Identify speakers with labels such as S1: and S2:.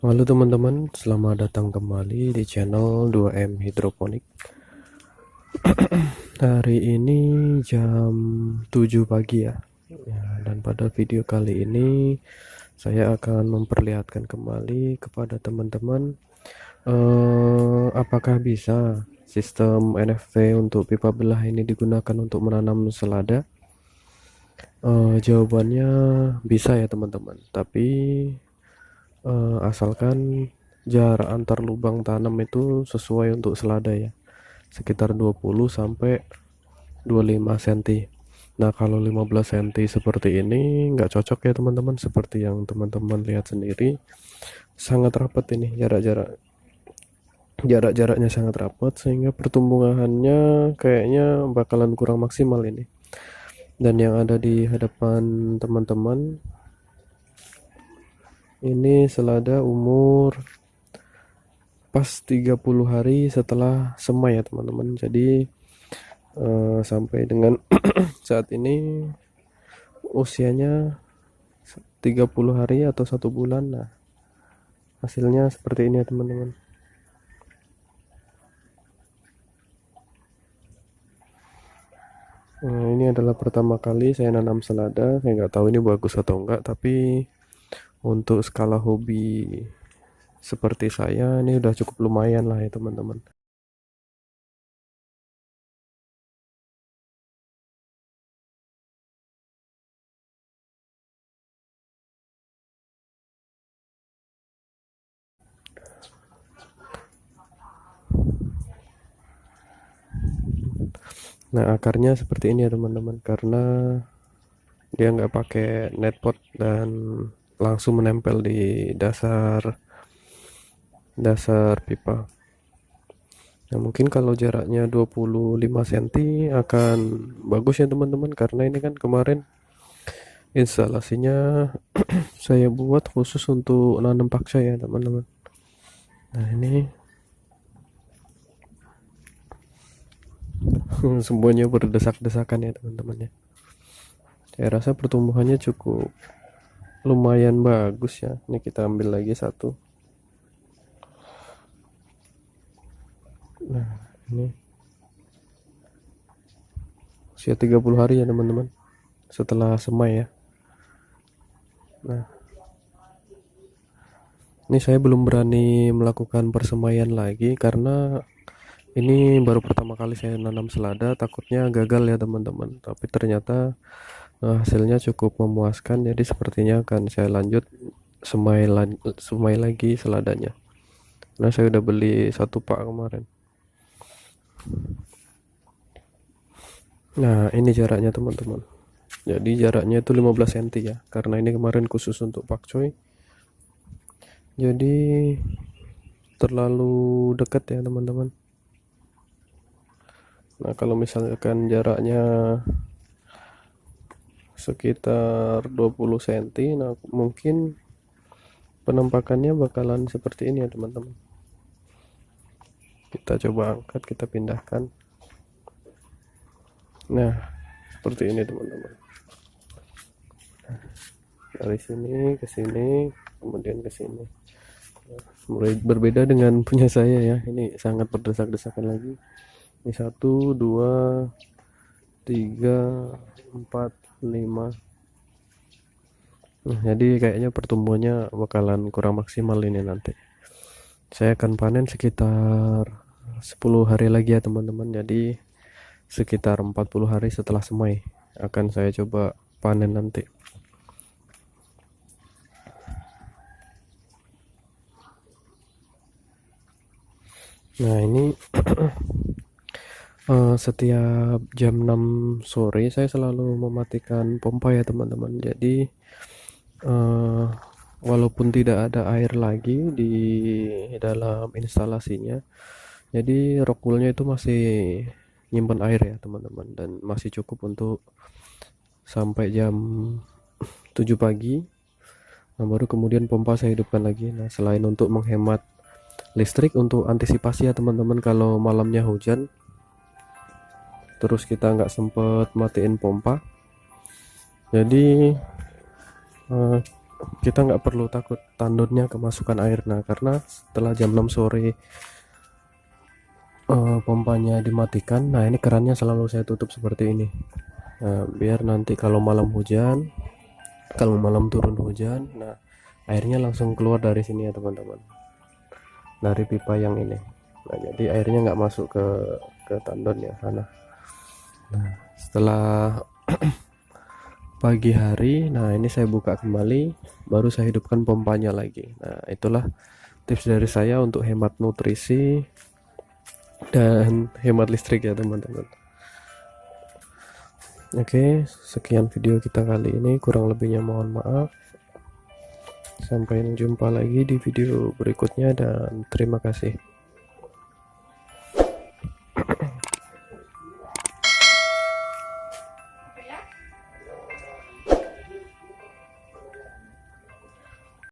S1: Halo teman-teman, selamat datang kembali di channel 2M Hidroponik. Hari ini jam 7 pagi ya. Dan pada video kali ini saya akan memperlihatkan kembali kepada teman-teman apakah bisa sistem NFV untuk pipa belah ini digunakan untuk menanam selada. Jawabannya bisa ya teman-teman, tapi asalkan jarak antar lubang tanam itu sesuai untuk selada ya, sekitar 20 sampai 25 cm. Nah, kalau 15 cm seperti ini nggak cocok ya teman-teman, seperti yang teman-teman lihat sendiri, sangat rapat ini jaraknya sangat rapat sehingga pertumbuhannya kayaknya bakalan kurang maksimal ini. Dan yang ada di hadapan teman-teman ini selada umur pas 30 hari setelah semai ya teman-teman. Jadi sampai dengan saat ini usianya 30 hari atau 1 bulan. Nah, hasilnya seperti ini ya teman-teman. Ini adalah pertama kali saya nanam selada. Saya nggak tahu ini bagus atau enggak, tapi untuk skala hobi seperti saya ini udah cukup lumayan lah ya teman-teman. Nah, akarnya seperti ini ya teman-teman, karena dia nggak pakai netpot dan langsung menempel di dasar dasar pipa. Nah, mungkin kalau jaraknya 25 cm akan bagus ya teman-teman, karena ini kan kemarin instalasinya saya buat khusus untuk nanam pakcoy ya teman-teman. Nah, ini semuanya berdesak-desakan ya teman-teman ya. Saya rasa pertumbuhannya cukup lumayan bagus ya. Ini kita ambil lagi satu. Nah, ini usia 30 hari ya teman-teman, setelah semai ya. Nah, ini saya belum berani melakukan persemaian lagi karena ini baru pertama kali saya nanam selada, takutnya gagal ya teman-teman. Tapi ternyata hasilnya cukup memuaskan, jadi sepertinya akan saya lanjut semai lagi seladanya. Nah, saya udah beli satu pak kemarin. Nah, ini jaraknya teman-teman. Jadi jaraknya itu 15 cm ya, karena ini kemarin khusus untuk pakcoy. Jadi terlalu dekat ya teman-teman. Nah, kalau misalkan jaraknya sekitar 20 cm, nah mungkin penampakannya bakalan seperti ini ya teman-teman. Kita coba angkat, kita pindahkan. Nah, seperti ini teman-teman. Dari sini ke sini, kemudian ke sini. Mulai berbeda dengan punya saya ya. Ini sangat berdesak-desakan lagi. Ini 1, 2, 3, 4, 5. Nah, jadi kayaknya pertumbuhannya bakalan kurang maksimal ini nanti. Saya akan panen sekitar 10 hari lagi ya teman-teman. Jadi sekitar 40 hari setelah semai akan saya coba panen nanti. Nah, ini setiap jam 6 sore saya selalu mematikan pompa ya teman-teman. Jadi walaupun tidak ada air lagi di dalam instalasinya, jadi rockwoolnya itu masih nyimpen air ya teman-teman, dan masih cukup untuk sampai jam 7 pagi. Nah, baru kemudian pompa saya hidupkan lagi. Nah, selain untuk menghemat listrik, untuk antisipasi ya teman-teman, kalau malamnya hujan terus kita nggak sempet matiin pompa, jadi kita nggak perlu takut tandonnya kemasukan air. Nah, karena setelah jam 6 sore pompanya dimatikan, nah ini kerannya selalu saya tutup seperti ini. Nah, biar nanti kalau malam hujan, kalau malam turun hujan, nah airnya langsung keluar dari sini ya teman-teman, dari pipa yang ini. Nah, jadi airnya nggak masuk ke tandon ya sana. Nah, setelah pagi hari, nah ini saya buka kembali, baru saya hidupkan pompanya lagi. Nah, itulah tips dari saya untuk hemat nutrisi dan hemat listrik ya teman-teman. Oke, sekian video kita kali ini, kurang lebihnya mohon maaf. Sampai jumpa lagi di video berikutnya dan terima kasih.